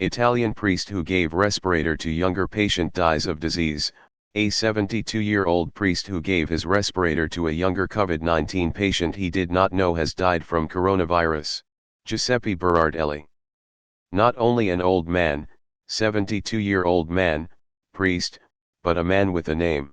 Italian priest who gave respirator to younger patient dies of disease. A 72-year-old priest who gave his respirator to a younger COVID-19 patient he did not know has died from coronavirus. Giuseppe Berardelli. Not only an old man, 72-year-old man, priest, but a man with a name.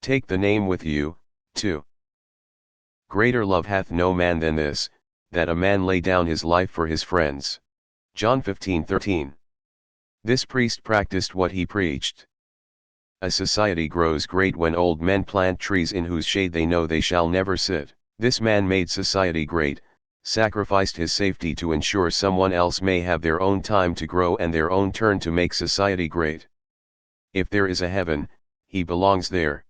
Take the name with you, too. Greater love hath no man than this, that a man lay down his life for his friends. John 15:13. This priest practiced what he preached. A society grows great when old men plant trees in whose shade they know they shall never sit. This man made society great, sacrificed his safety to ensure someone else may have their own time to grow and their own turn to make society great. If there is a heaven, he belongs there.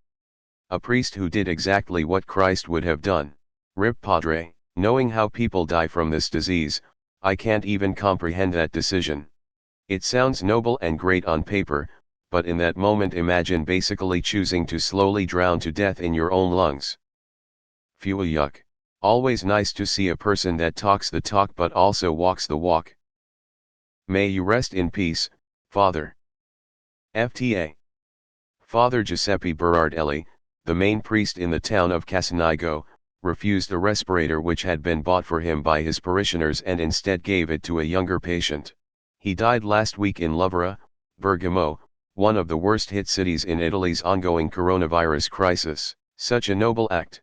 A priest who did exactly what Christ would have done. Rip Padre. Knowing how people die from this disease, I can't even comprehend that decision. It sounds noble and great on paper, but in that moment imagine basically choosing to slowly drown to death in your own lungs. Phew, yuck. Always nice to see a person that talks the talk but also walks the walk. May you rest in peace, Father. FTA. Father Giuseppe Berardelli, the main priest in the town of Casanigo, refused a respirator which had been bought for him by his parishioners and instead gave it to a younger patient. He died last week in Lovera, Bergamo, one of the worst hit cities in Italy's ongoing coronavirus crisis. Such a noble act.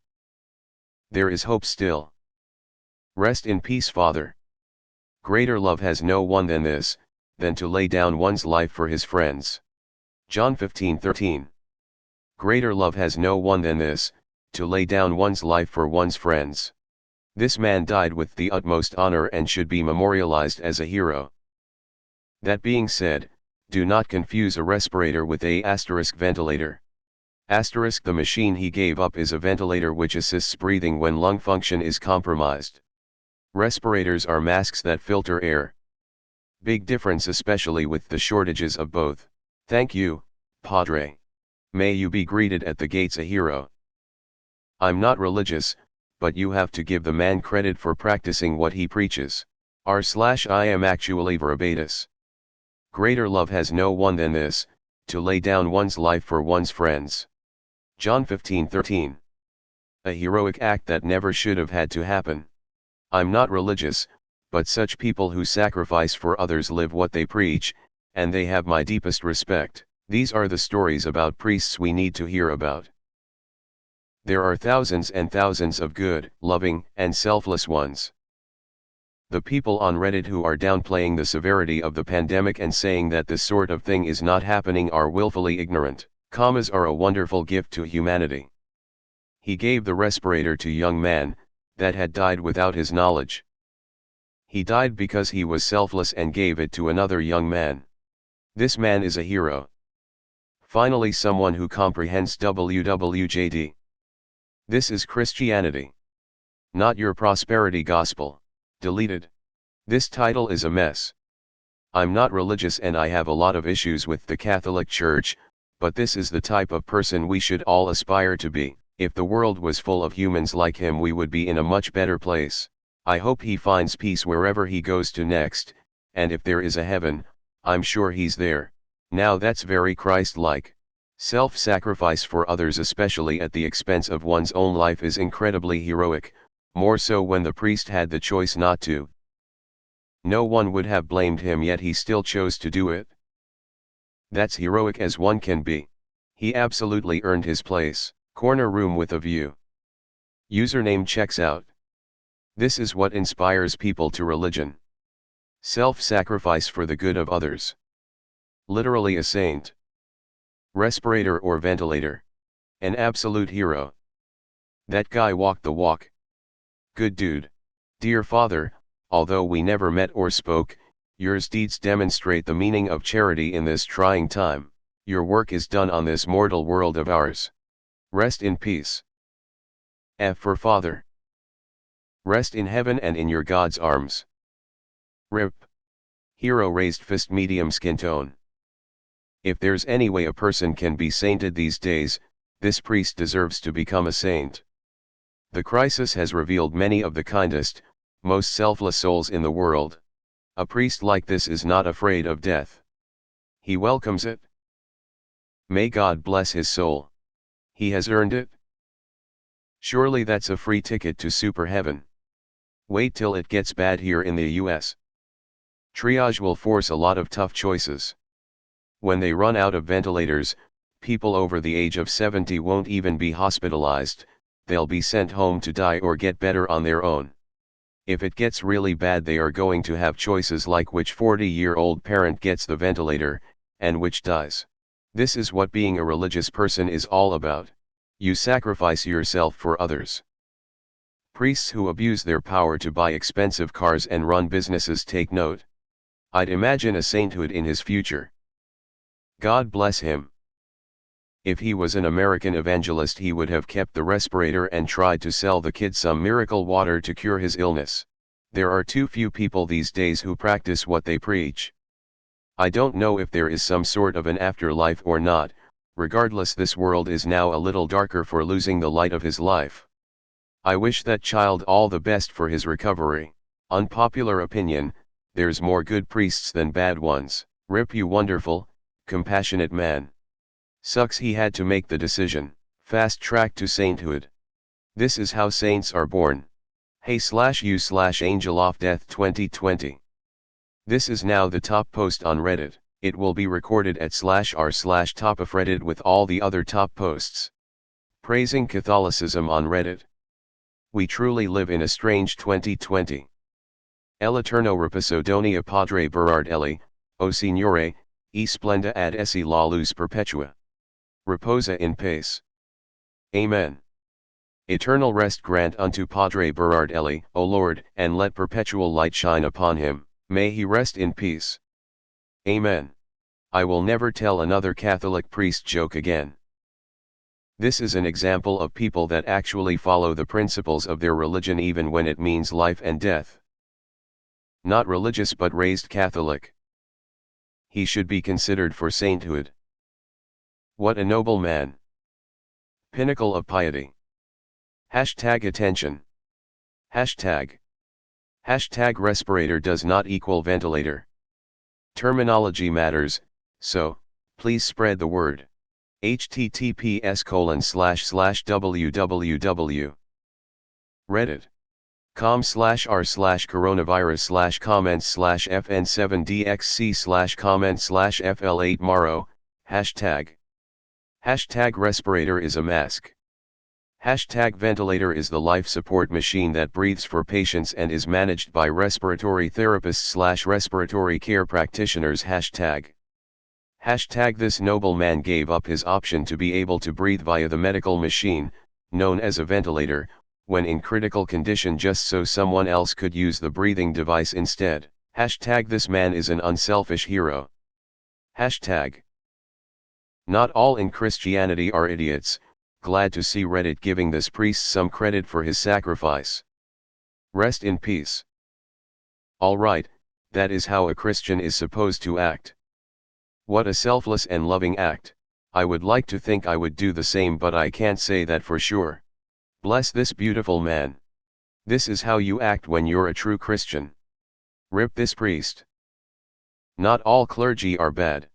There is hope still. Rest in peace, Father. Greater love has no one than this, than to lay down one's life for his friends. John 15:13. Greater love has no one than this, to lay down one's life for one's friends. This man died with the utmost honor and should be memorialized as a hero. That being said, do not confuse a respirator with a ventilator. The machine he gave up is a ventilator which assists breathing when lung function is compromised. Respirators are masks that filter air. Big difference, especially with the shortages of both. Thank you, Padre. May you be greeted at the gates a hero. I'm not religious, but you have to give the man credit for practicing what he preaches. I am actually verbatus. Greater love has no one than this, to lay down one's life for one's friends. John 15:13. A heroic act that never should have had to happen. I'm not religious, but such people who sacrifice for others live what they preach, and they have my deepest respect. These are the stories about priests we need to hear about. There are thousands and thousands of good, loving, and selfless ones. The people on Reddit who are downplaying the severity of the pandemic and saying that this sort of thing is not happening are willfully ignorant. Commas are a wonderful gift to humanity. He gave the respirator to young man, that had died without his knowledge. He died because he was selfless and gave it to another young man. This man is a hero. Finally, someone who comprehends WWJD. This is Christianity. Not your prosperity gospel. Deleted. This title is a mess. I'm not religious and I have a lot of issues with the Catholic Church, but this is the type of person we should all aspire to be. If the world was full of humans like him, we would be in a much better place. I hope he finds peace wherever he goes to next, and if there is a heaven, I'm sure he's there. Now that's very Christ-like. Self-sacrifice for others, especially at the expense of one's own life, is incredibly heroic, more so when the priest had the choice not to. No one would have blamed him, yet he still chose to do it. That's heroic as one can be. He absolutely earned his place. Corner room with a view. Username checks out. This is what inspires people to religion. Self-sacrifice for the good of others. Literally a saint. Respirator or ventilator. An absolute hero. That guy walked the walk. Good dude. Dear Father, although we never met or spoke, your deeds demonstrate the meaning of charity in this trying time. Your work is done on this mortal world of ours. Rest in peace. F for Father. Rest in heaven and in your God's arms. RIP. Hero raised fist, medium skin tone. If there's any way a person can be sainted these days, this priest deserves to become a saint. The crisis has revealed many of the kindest, most selfless souls in the world. A priest like this is not afraid of death. He welcomes it. May God bless his soul. He has earned it. Surely that's a free ticket to super heaven. Wait till it gets bad here in the US. Triage will force a lot of tough choices. When they run out of ventilators, people over the age of 70 won't even be hospitalized, they'll be sent home to die or get better on their own. If it gets really bad, they are going to have choices like which 40-year-old parent gets the ventilator, and which dies. This is what being a religious person is all about. You sacrifice yourself for others. Priests who abuse their power to buy expensive cars and run businesses take note. I'd imagine a sainthood in his future. God bless him. If he was an American evangelist, he would have kept the respirator and tried to sell the kid some miracle water to cure his illness. There are too few people these days who practice what they preach. I don't know if there is some sort of an afterlife or not. Regardless, this world is now a little darker for losing the light of his life. I wish that child all the best for his recovery. Unpopular opinion, there's more good priests than bad ones. Rip, you wonderful, compassionate man. Sucks he had to make the decision. Fast track to sainthood. This is how saints are born. Hey/you/Angel of Death 2020. This is now the top post on Reddit. It will be recorded at /r/top of Reddit with all the other top posts. Praising Catholicism on Reddit. We truly live in a strange 2020. El Eterno Reposo Donia Padre Berardelli, O Signore, e splenda ad esse la luz perpetua. Reposa in pace. Amen. Eternal rest grant unto Padre Berardelli, O Lord, and let perpetual light shine upon him. May he rest in peace. Amen. I will never tell another Catholic priest joke again. This is an example of people that actually follow the principles of their religion even when it means life and death. Not religious but raised Catholic. He should be considered for sainthood. What a noble man. Pinnacle of piety. Hashtag attention. Hashtag. Hashtag respirator does not equal ventilator. Terminology matters, so, please spread the word. https://www. reddit.com/r/comments/fn7dxc/comment/fl8maro, hashtag. Hashtag respirator is a mask. Hashtag ventilator is the life support machine that breathes for patients and is managed by respiratory therapists/respiratory care practitioners. Hashtag. Hashtag this noble man gave up his option to be able to breathe via the medical machine, known as a ventilator, when in critical condition just so someone else could use the breathing device instead. Hashtag this man is an unselfish hero. Hashtag. Not all in Christianity are idiots. Glad to see Reddit giving this priest some credit for his sacrifice. Rest in peace. Alright, that is how a Christian is supposed to act. What a selfless and loving act. I would like to think I would do the same, but I can't say that for sure. Bless this beautiful man. This is how you act when you're a true Christian. Rip this priest. Not all clergy are bad.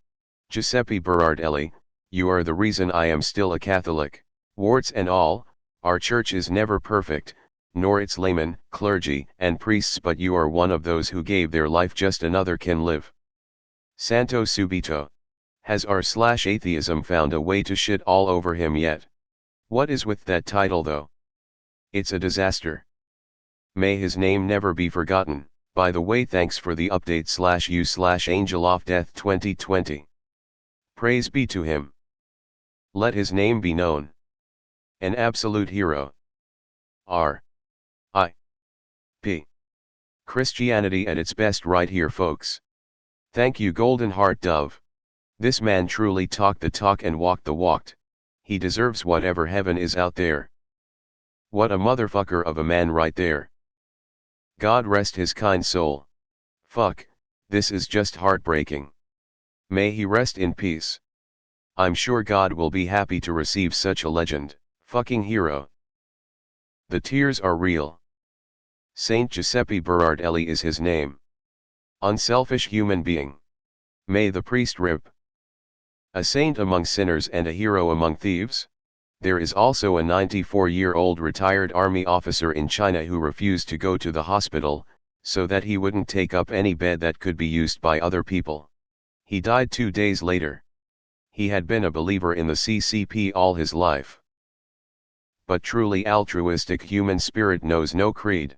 Giuseppe Berardelli, you are the reason I am still a Catholic. Warts and all, our church is never perfect, nor its laymen, clergy, and priests, but you are one of those who gave their life just another can live. Santo Subito. Has r/atheism found a way to shit all over him yet? What is with that title though? It's a disaster. May his name never be forgotten. By the way, thanks for the update /you/Angel of Death 2020. Praise be to him. Let his name be known. An absolute hero. R.I.P. Christianity at its best right here, folks. Thank you, Golden Heart Dove. This man truly talked the talk and walked the walk. He deserves whatever heaven is out there. What a motherfucker of a man right there. God rest his kind soul. Fuck, this is just heartbreaking. May he rest in peace. I'm sure God will be happy to receive such a legend. Fucking hero. The tears are real. Saint Giuseppe Berardelli is his name. Unselfish human being. May the priest rip. A saint among sinners and a hero among thieves? There is also a 94-year-old retired army officer in China who refused to go to the hospital, so that he wouldn't take up any bed that could be used by other people. He died 2 days later. He had been a believer in the CCP all his life. But truly altruistic human spirit knows no creed.